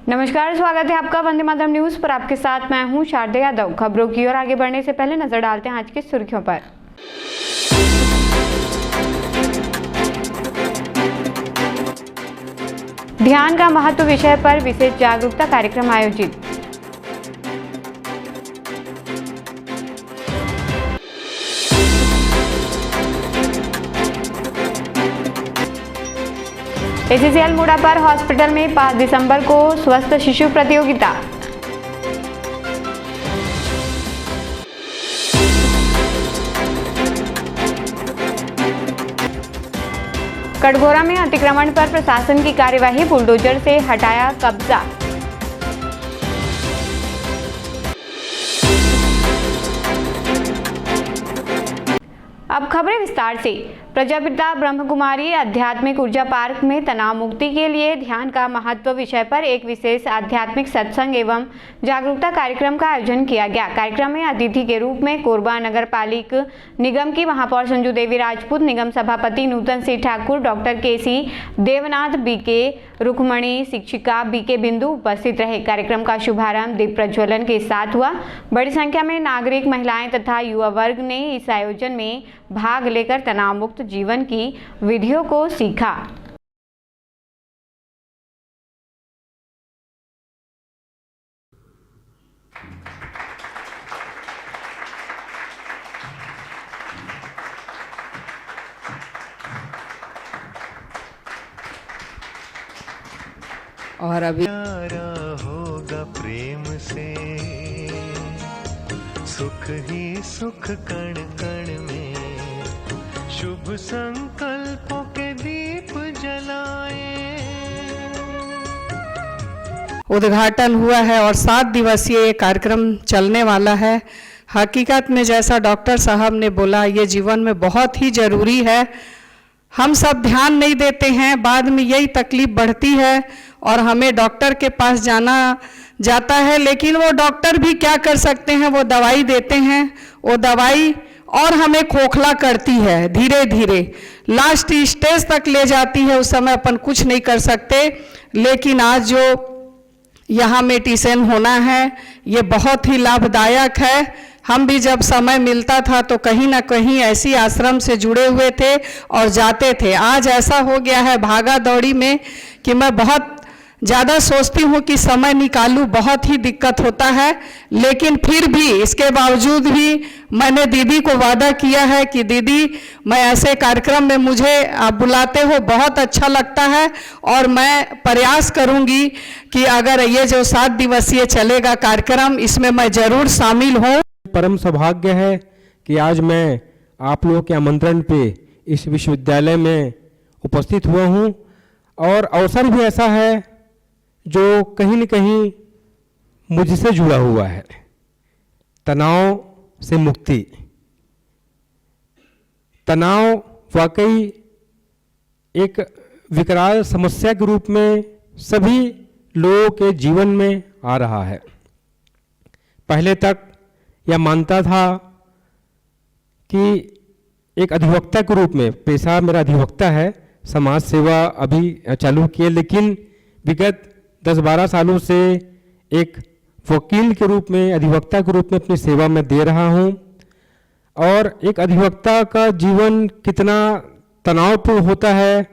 नमस्कार, स्वागत है आपका वंदे मातरम न्यूज पर। आपके साथ मैं हूं शारदा यादव। खबरों की ओर आगे बढ़ने से पहले नजर डालते हैं आज की सुर्खियों पर। ध्यान का महत्व विषय पर विशेष जागरूकता कार्यक्रम आयोजित। ACCL मुड़ा पर हॉस्पिटल में 5 दिसंबर को स्वस्थ शिशु प्रतियोगिता। कटघोरा में अतिक्रमण पर प्रशासन की कार्यवाही, बुलडोजर से हटाया कब्जा। अब खबरें विस्तार से। प्रजापिता ब्रह्मकुमारी आध्यात्मिक ऊर्जा पार्क में तनाव मुक्ति के लिए ध्यान का महत्व विषय पर एक विशेष आध्यात्मिक सत्संग एवं जागरूकता कार्यक्रम का आयोजन किया गया। कार्यक्रम में अतिथि के रूप में कोरबा नगर पालिक निगम की महापौर संजू देवी राजपूत, निगम सभापति नूतन सिंह ठाकुर, डॉक्टर केसी देवनाथ, बीके रुक्मणी, शिक्षिका बीके बिंदु उपस्थित रहे। कार्यक्रम का शुभारंभ दीप प्रज्वलन के साथ हुआ। बड़ी संख्या में नागरिक, महिलाएं तथा युवा वर्ग ने इस आयोजन में भाग लेकर तनाव मुक्त जीवन की विधियों को सीखा। और अभी होगा प्रेम से, सुख ही सुख कण कण में, शुभ संकल्पों के दीप जलाए। उद्घाटन हुआ है और 7 दिवसीय ये कार्यक्रम चलने वाला है। हकीकत में जैसा डॉक्टर साहब ने बोला, ये जीवन में बहुत ही जरूरी है। हम सब ध्यान नहीं देते हैं, बाद में यही तकलीफ बढ़ती है और हमें डॉक्टर के पास जाना जाता है, लेकिन वो डॉक्टर भी क्या कर सकते हैं, वो दवाई देते हैं। वो दवाई और हमें खोखला करती है, धीरे धीरे लास्ट स्टेज तक ले जाती है। उस समय अपन कुछ नहीं कर सकते। लेकिन आज जो यहाँ मेडिसिन होना है, ये बहुत ही लाभदायक है। हम भी जब समय मिलता था तो कहीं ना कहीं ऐसी आश्रम से जुड़े हुए थे और जाते थे। आज ऐसा हो गया है भागा दौड़ी में कि मैं बहुत ज़्यादा सोचती हूँ कि समय निकालूँ, बहुत ही दिक्कत होता है। लेकिन फिर भी इसके बावजूद भी मैंने दीदी को वादा किया है कि दीदी, मैं ऐसे कार्यक्रम में मुझे आप बुलाते हो, बहुत अच्छा लगता है और मैं प्रयास करूँगी कि अगर ये जो 7 दिवसीय चलेगा कार्यक्रम, इसमें मैं ज़रूर शामिल हूँ। परम सौभाग्य है कि आज मैं आप लोगों के आमंत्रण पे इस विश्वविद्यालय में उपस्थित हुआ हूँ और अवसर भी ऐसा है जो कहीं न कहीं मुझसे जुड़ा हुआ है। तनाव से मुक्ति। तनाव वाकई एक विकराल समस्या के रूप में सभी लोगों के जीवन में आ रहा है। पहले तक यह मानता था कि एक अधिवक्ता के रूप में, पेशा मेरा अधिवक्ता है, समाज सेवा अभी चालू किए, लेकिन विगत 10-12 सालों से एक वकील के रूप में, अधिवक्ता के रूप में अपनी सेवा में दे रहा हूँ। और एक अधिवक्ता का जीवन कितना तनावपूर्ण होता है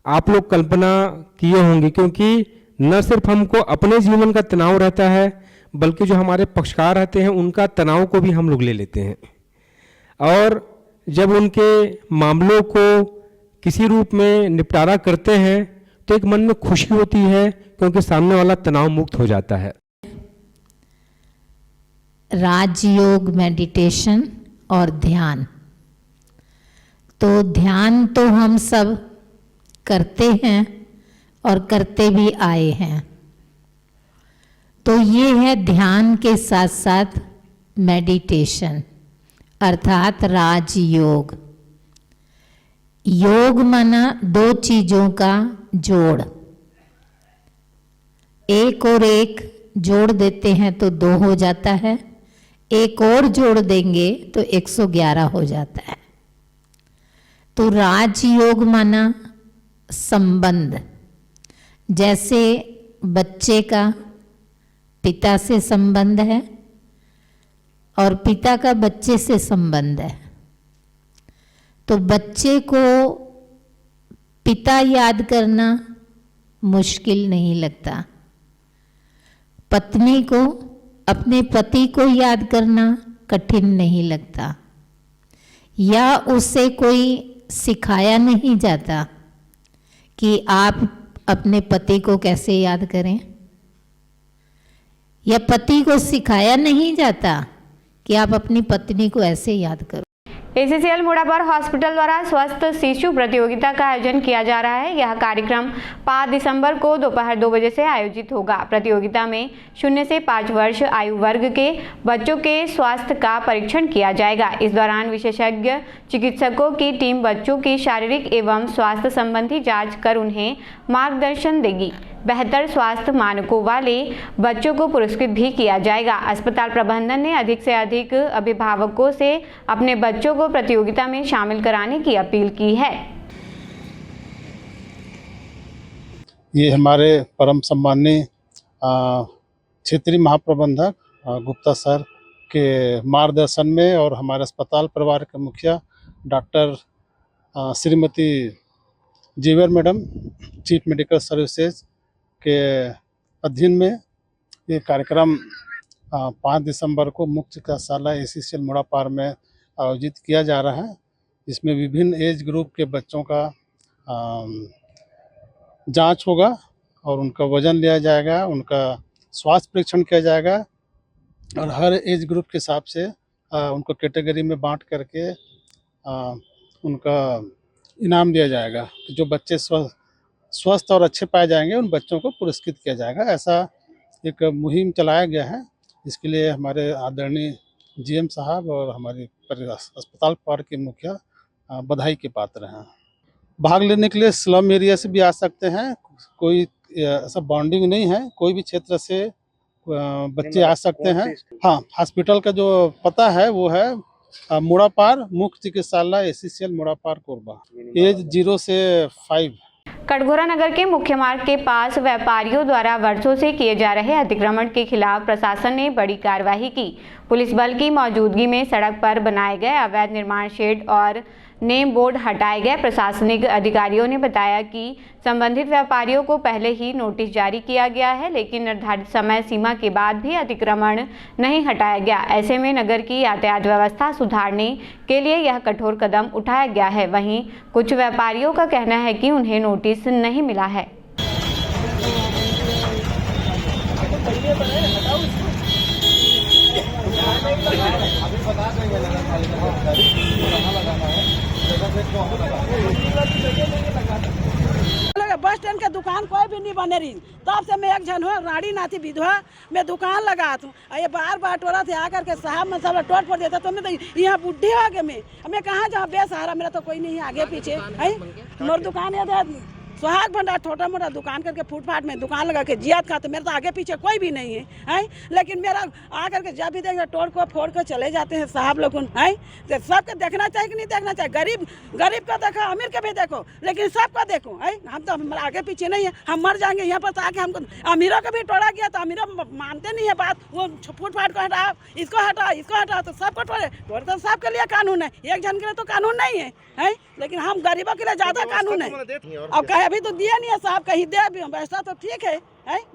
आप लोग कल्पना किए होंगे, क्योंकि न सिर्फ हमको अपने जीवन का तनाव रहता है, बल्कि जो हमारे पक्षकार रहते हैं उनका तनाव को भी हम लोग ले लेते हैं। और जब उनके मामलों को किसी रूप में निपटारा करते हैं तो एक मन में खुशी होती है, क्योंकि सामने वाला तनाव मुक्त हो जाता है। राजयोग, मेडिटेशन और ध्यान। तो ध्यान तो हम सब करते हैं और करते भी आए हैं। तो ये है ध्यान के साथ साथ मेडिटेशन अर्थात राजयोग। योग माना 2 चीजों का जोड़। एक और एक जोड़ देते हैं तो 2 हो जाता है, एक और जोड़ देंगे तो 111 हो जाता है। तो राजयोग माना संबंध। जैसे बच्चे का पिता से संबंध है और पिता का बच्चे से संबंध है। तो बच्चे को पिता याद करना मुश्किल नहीं लगता, पत्नी को अपने पति को याद करना कठिन नहीं लगता, या उससे कोई सिखाया नहीं जाता कि आप अपने पति को कैसे याद करें, या पति को सिखाया नहीं जाता कि आप अपनी पत्नी को ऐसे याद करो। ACCL मुड़ापर हॉस्पिटल द्वारा स्वस्थ शिशु प्रतियोगिता का आयोजन किया जा रहा है। यह कार्यक्रम 5 दिसंबर को दोपहर 2 बजे से आयोजित होगा। प्रतियोगिता में 0 से 5 वर्ष आयु वर्ग के बच्चों के स्वास्थ्य का परीक्षण किया जाएगा। इस दौरान विशेषज्ञ चिकित्सकों की टीम बच्चों की शारीरिक एवं स्वास्थ्य संबंधी जांच कर उन्हें मार्गदर्शन देगी। बेहतर स्वास्थ्य मानकों वाले बच्चों को पुरस्कृत भी किया जाएगा। अस्पताल प्रबंधन ने अधिक से अधिक अभिभावकों से अपने बच्चों को प्रतियोगिता में शामिल कराने की अपील की है। ये हमारे परम सम्माननीय क्षेत्रीय महाप्रबंधक गुप्ता सर के मार्गदर्शन में और हमारे अस्पताल परिवार के मुखिया doctor Shrimati Jeevar madam chief medical services के अधीन में ये कार्यक्रम 5 दिसंबर को मुख्य चिकित्सालय ACCL मुड़ापार में आयोजित किया जा रहा है। इसमें विभिन्न एज ग्रुप के बच्चों का जांच होगा और उनका वजन लिया जाएगा, उनका स्वास्थ्य परीक्षण किया जाएगा और हर एज ग्रुप के हिसाब से उनको कैटेगरी में बांट करके उनका इनाम दिया जाएगा। जो बच्चे स्वस्थ और अच्छे पाए जाएंगे उन बच्चों को पुरस्कृत किया जाएगा। ऐसा एक मुहिम चलाया गया है। इसके लिए हमारे आदरणीय GM साहब और हमारे अस्पताल परिवार के मुखिया बधाई के पात्र हैं। भाग लेने के लिए स्लम एरिया से भी आ सकते हैं, कोई ऐसा बॉन्डिंग नहीं है, कोई भी क्षेत्र से बच्चे आ सकते हैं। हाँ, हॉस्पिटल का जो पता है वो है मुड़ापार मुख्य चिकित्सालय ACCL मुड़ापार कोरबा, एज 0 से 5। कटघोरा नगर के मुख्य मार्ग के पास व्यापारियों द्वारा वर्षों से किए जा रहे अतिक्रमण के खिलाफ प्रशासन ने बड़ी कार्रवाई की। पुलिस बल की मौजूदगी में सड़क पर बनाए गए अवैध निर्माण शेड और नेम बोर्ड हटाए गए। प्रशासनिक अधिकारियों ने बताया कि संबंधित व्यापारियों को पहले ही नोटिस जारी किया गया है, लेकिन निर्धारित समय सीमा के बाद भी अतिक्रमण नहीं हटाया गया। ऐसे में नगर की यातायात व्यवस्था सुधारने के लिए यह कठोर कदम उठाया गया है। वहीं कुछ व्यापारियों का कहना है कि उन्हें नोटिस नहीं मिला है। बस स्टैंड के दुकान कोई भी नहीं बने रही, तब से मैं एक जन हो राड़ी नाथी विधवा मैं दुकान लगा दूँ। ये बार टोरा थे आकर के साहब में सब टोट फोड़ देता, तो मैं तो यहाँ बुढ़ी हो गए। मैं कहाँ जाऊँ, बेसहारा, मेरा तो कोई नहीं है आगे पीछे है। मोर दुकान है सुहाग भंडार, छोटा मोटा दुकान करके फुटपाथ में दुकान लगा के जियात खाते, मेरे तो आगे पीछे कोई भी नहीं है। लेकिन मेरा आकर के जब भी देख तोड़ को फोड़ कर चले जाते हैं साहब लोग है। तो सबको देखना चाहिए कि नहीं देखना चाहिए, गरीब का देखो, अमीर के भी देखो, लेकिन सबका देखो है। हम तो हमारे आगे पीछे नहीं है, हम मर जाएंगे यहाँ पर। आके हमको अमीरों का भी तोड़ा गया, तो अमीरों मानते नहीं है बात। वो फुटपाथ को हटाओ, इसको हटाओ, तो सबको तोड़े तो सबके लिए कानून है, एक जन के लिए तो कानून नहीं है। लेकिन हम गरीबों के लिए ज्यादा कानून है। अब कहे अभी तो दिया नहीं है साहब, कहीं दे भी वैसा तो ठीक है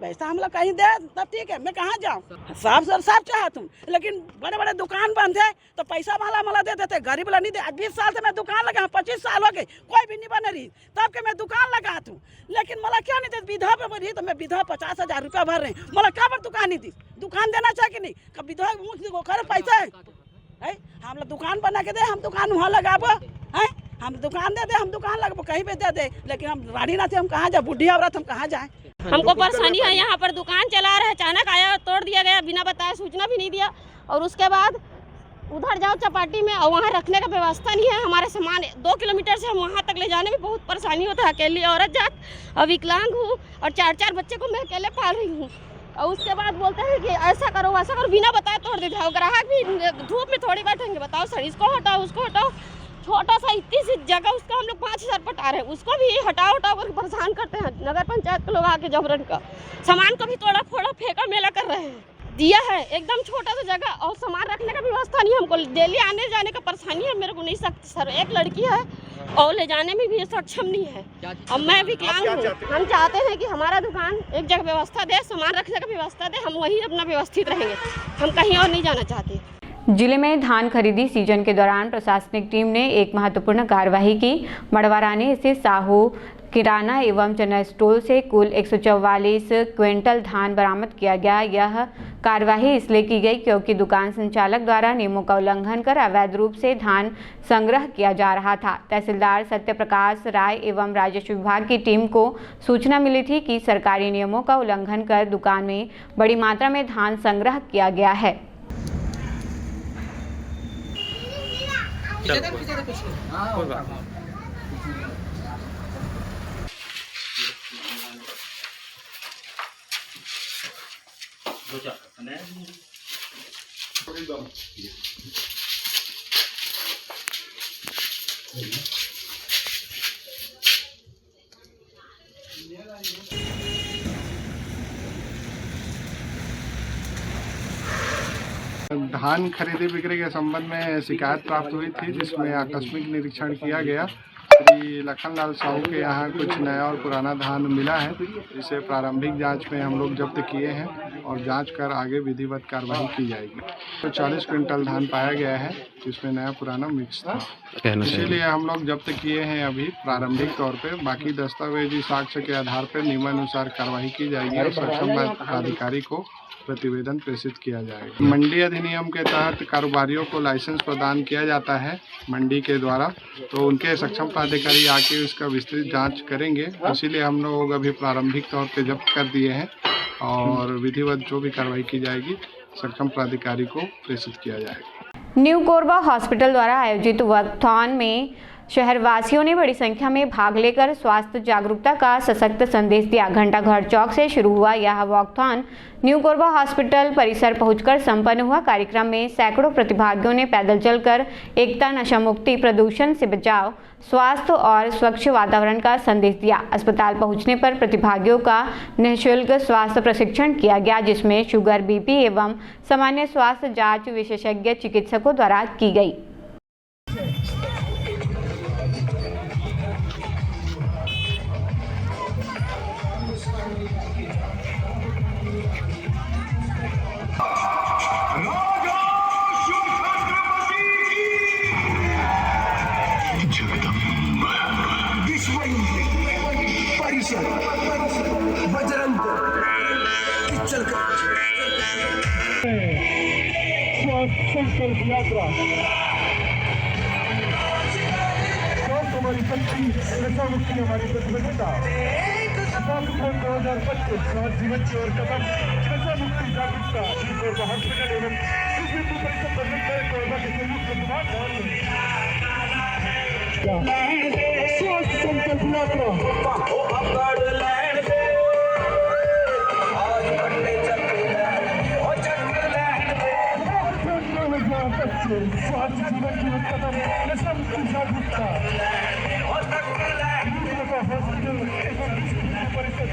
वैसा हम लोग कहीं दे तब ठीक है। मैं कहाँ जाऊँ, साफ चाहता हूँ, लेकिन बड़े बड़े दुकान बंद है तो पैसा मला दे देते, गरीब वाला नहीं दे। 20 साल से मैं दुकान लगा, 25 साल हो गए, कोई भी नहीं बने रही, तब के मैं दुकान लगाता हूँ। लेकिन मला क्या नहीं दे, विधवा पे रही तो मैं विधवा 50,000 रुपया भर रही, मला क्या पर दुकान नहीं दी। दुकान देना चाहिए कि नहीं, कब विधवा पैसा है। हम लोग दुकान बना के दे, हम दुकान वहाँ लगाबो है, हम दुकान दे, हम दुकान लगाबो कहीं पे दे। लेकिन हम राड़ी ना थे, हम कहाँ जाए, बुढ़ी औरत हम कहाँ जाए। हमको परेशानी है, यहाँ पर दुकान चला रहे, अचानक आया तोड़ दिया गया, बिना बताए, सूचना भी नहीं दिया। और उसके बाद उधर जाओ चपाटी में और वहाँ रखने का व्यवस्था नहीं है। हमारे सामान 2 किलोमीटर से हम वहाँ तक ले जाने में बहुत परेशानी होता है। अकेली औरत जात और विकलांग हूँ और 4 बच्चे को मैं अकेले पाल रही हूँ। और उसके बाद बोलते हैं कि ऐसा करो वैसा करो, बिना बताए तोड़ देते हैं। ग्राहक भी धूप में थोड़ी बैठेंगे, बताओ सर इसको हटाओ उसको हटाओ, छोटा सा इतनी सी जगह उसका हम लोग 5,000 पटा रहे हैं, उसको भी हटाओ करके परेशान करते हैं। नगर पंचायत के लोग आके जबरन का सामान को भी तोड़ा फोड़ा फेंका मेला कर रहे हैं। दिया है एकदम छोटा सा जगह और सामान रखने का व्यवस्था नहीं है। हमको डेली आने जाने का परेशानी है, मेरे को नहीं सकती सर। एक लड़की है और ले जाने में भी सक्षम नहीं है। अब मैं विकलांग हूँ। हम चाहते हैं कि हमारा दुकान एक जगह व्यवस्था दे, सामान रखने का व्यवस्था दे, हम वहीं अपना व्यवस्थित रहेंगे, हम कहीं और नहीं जाना चाहते। जिले में धान खरीदी सीजन के दौरान प्रशासनिक टीम ने एक महत्वपूर्ण कार्यवाही की। मड़वारानी स्थित साहू किराना एवं चना स्टोर से कुल 144 क्विंटल धान बरामद किया गया। यह कार्यवाही इसलिए की गई क्योंकि दुकान संचालक द्वारा नियमों का उल्लंघन कर अवैध रूप से धान संग्रह किया जा रहा था। तहसीलदार सत्य प्रकाश राय एवं राजस्व विभाग की टीम को सूचना मिली थी कि सरकारी नियमों का उल्लंघन कर दुकान में बड़ी मात्रा में धान संग्रह किया गया है। धान खरीदी बिक्री के संबंध में शिकायत प्राप्त हुई थी, जिसमें आकस्मिक निरीक्षण किया गया। श्री लखनलाल साहू के यहाँ कुछ नया और पुराना धान मिला है, जिसे प्रारंभिक जांच में हम लोग जब्त किए हैं और जांच कर आगे विधिवत कार्रवाई की जाएगी। तो 40 क्विंटल धान पाया गया है, जिसमें नया पुराना मिक्स था, इसीलिए हम लोग जब्त किए हैं अभी प्रारंभिक तौर पे। बाकी दस्तावेजी साक्ष्य के आधार पर नियमानुसार कार्रवाई की जाएगी और सक्षम अधिकारी को प्रतिवेदन प्रेषित किया जाएगा। मंडी अधिनियम के तहत कारोबारियों को लाइसेंस प्रदान किया जाता है मंडी के द्वारा, तो उनके सक्षम प्राधिकारी आके उसका विस्तृत जांच करेंगे। इसीलिए हम लोग अभी प्रारंभिक तौर पे जब्त कर दिए हैं और विधिवत जो भी कार्रवाई की जाएगी सक्षम प्राधिकारी को प्रेषित किया जाएगा। न्यू कोरबा हॉस्पिटल द्वारा आयोजित वॉकथॉन में शहरवासियों ने बड़ी संख्या में भाग लेकर स्वास्थ्य जागरूकता का सशक्त संदेश दिया। घंटाघर चौक से शुरू हुआ यह वॉकथॉन न्यू कोरबा हॉस्पिटल परिसर पहुंचकर संपन्न हुआ। कार्यक्रम में सैकड़ों प्रतिभागियों ने पैदल चलकर एकता, नशा मुक्ति, प्रदूषण से बचाव, स्वास्थ्य और स्वच्छ वातावरण का संदेश दिया। अस्पताल पहुंचने पर प्रतिभागियों का निःशुल्क स्वास्थ्य प्रशिक्षण किया गया, जिसमें शुगर, बीपी एवं सामान्य स्वास्थ्य जांच विशेषज्ञ चिकित्सकों द्वारा की गई। संकल्प यात्रा हमारी शक्ति, नशा मुक्ति हमारी प्रतिबद्धता। 2025 स्वास्थ्य जीवन की ओर कदम, नशा मुक्ति जागरूकता कोरबा हॉस्पिटल एवं हिंदू परिषद प्रबंधक कोरबा के संयुक्त तत्वाधान में स्वास्थ्य संकल्प यात्रा। स्वास्थ्य जीवन की कदम, नशा मुक्ति जागरूकता हॉस्पिटल एवं परिषद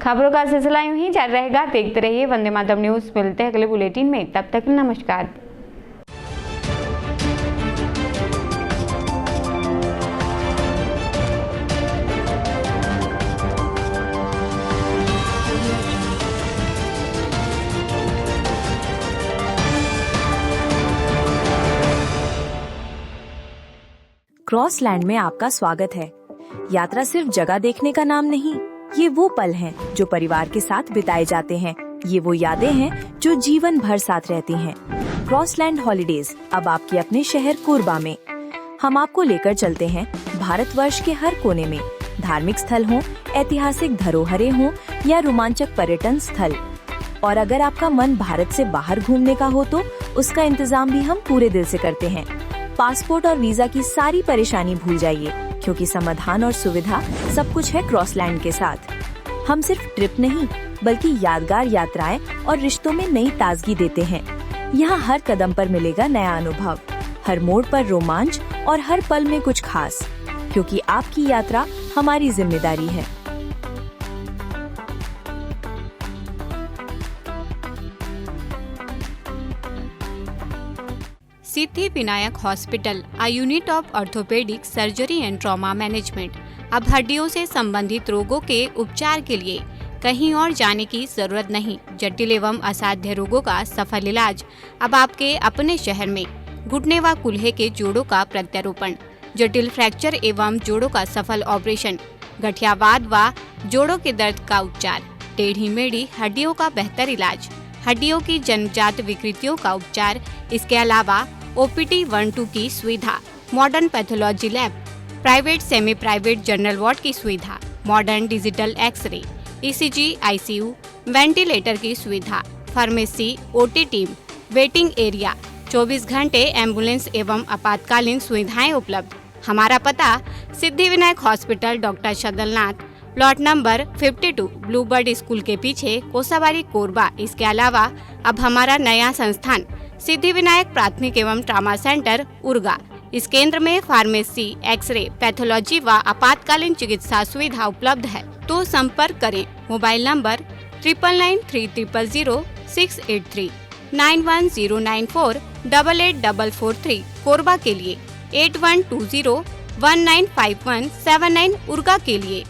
खबरों का सिलसिला यूं ही जारी रहेगा। देखते रहिए वंदे मातरम न्यूज़। मिलते हैं अगले बुलेटिन में, तब तक नमस्कार। क्रॉसलैंड में आपका स्वागत है। यात्रा सिर्फ जगह देखने का नाम नहीं, ये वो पल हैं जो परिवार के साथ बिताए जाते हैं। ये वो यादें हैं जो जीवन भर साथ रहती हैं। क्रॉसलैंड हॉलिडेज अब आपके अपने शहर कोरबा में। हम आपको लेकर चलते हैं भारतवर्ष के हर कोने में, धार्मिक स्थल हो, ऐतिहासिक धरोहरें हो या रोमांचक पर्यटन स्थल। और अगर आपका मन भारत से बाहर घूमने का हो तो उसका इंतजाम भी हम पूरे दिल से करते हैं। पासपोर्ट और वीजा की सारी परेशानी भूल जाइए, क्योंकि समाधान और सुविधा सब कुछ है क्रॉसलैंड के साथ। हम सिर्फ ट्रिप नहीं बल्कि यादगार यात्राएं और रिश्तों में नई ताजगी देते हैं। यहाँ हर कदम पर मिलेगा नया अनुभव, हर मोड़ पर रोमांच और हर पल में कुछ खास, क्योंकि आपकी यात्रा हमारी जिम्मेदारी है। Siddhi Vinayak hospital, a unit of orthopaedic surgery and trauma management. अब हड्डियों से संबंधित रोगों के उपचार के लिए कहीं और जाने की जरूरत नहीं। जटिल एवं असाध्य रोगों का सफल इलाज अब आपके अपने शहर में। घुटने व कूल्हे के जोड़ों का प्रत्यारोपण, जटिल फ्रैक्चर एवं जोड़ों का सफल ऑपरेशन, गठियावाद व जोड़ों के दर्द का उपचार, टेढ़ी मेढ़ी हड्डियों का बेहतर इलाज, हड्डियों की जन्मजात विकृतियों का उपचार। इसके अलावा OPD 1-2 की सुविधा, modern pathology lab, private semi private general ward की सुविधा, modern digital x-ray, ECG, ICU, ventilator की सुविधा, pharmacy, OT team, waiting area, 24 घंटे एम्बुलेंस एवं आपातकालीन सुविधाएं उपलब्ध। हमारा पता Siddhi Vinayak hospital, doctor Shadalnath, plot number 52, Bluebird school के पीछे, कोसाबारी, कोरबा। इसके अलावा अब हमारा नया संस्थान सिद्धि विनायक प्राथमिक एवं ट्रामा सेंटर, उर्गा। इस केंद्र में फार्मेसी, एक्सरे, पैथोलॉजी व आपातकालीन चिकित्सा सुविधा उपलब्ध है। तो संपर्क करें मोबाइल नंबर 9993000683, 9109488443 कोरबा के लिए, 8120195179 उर्गा के लिए।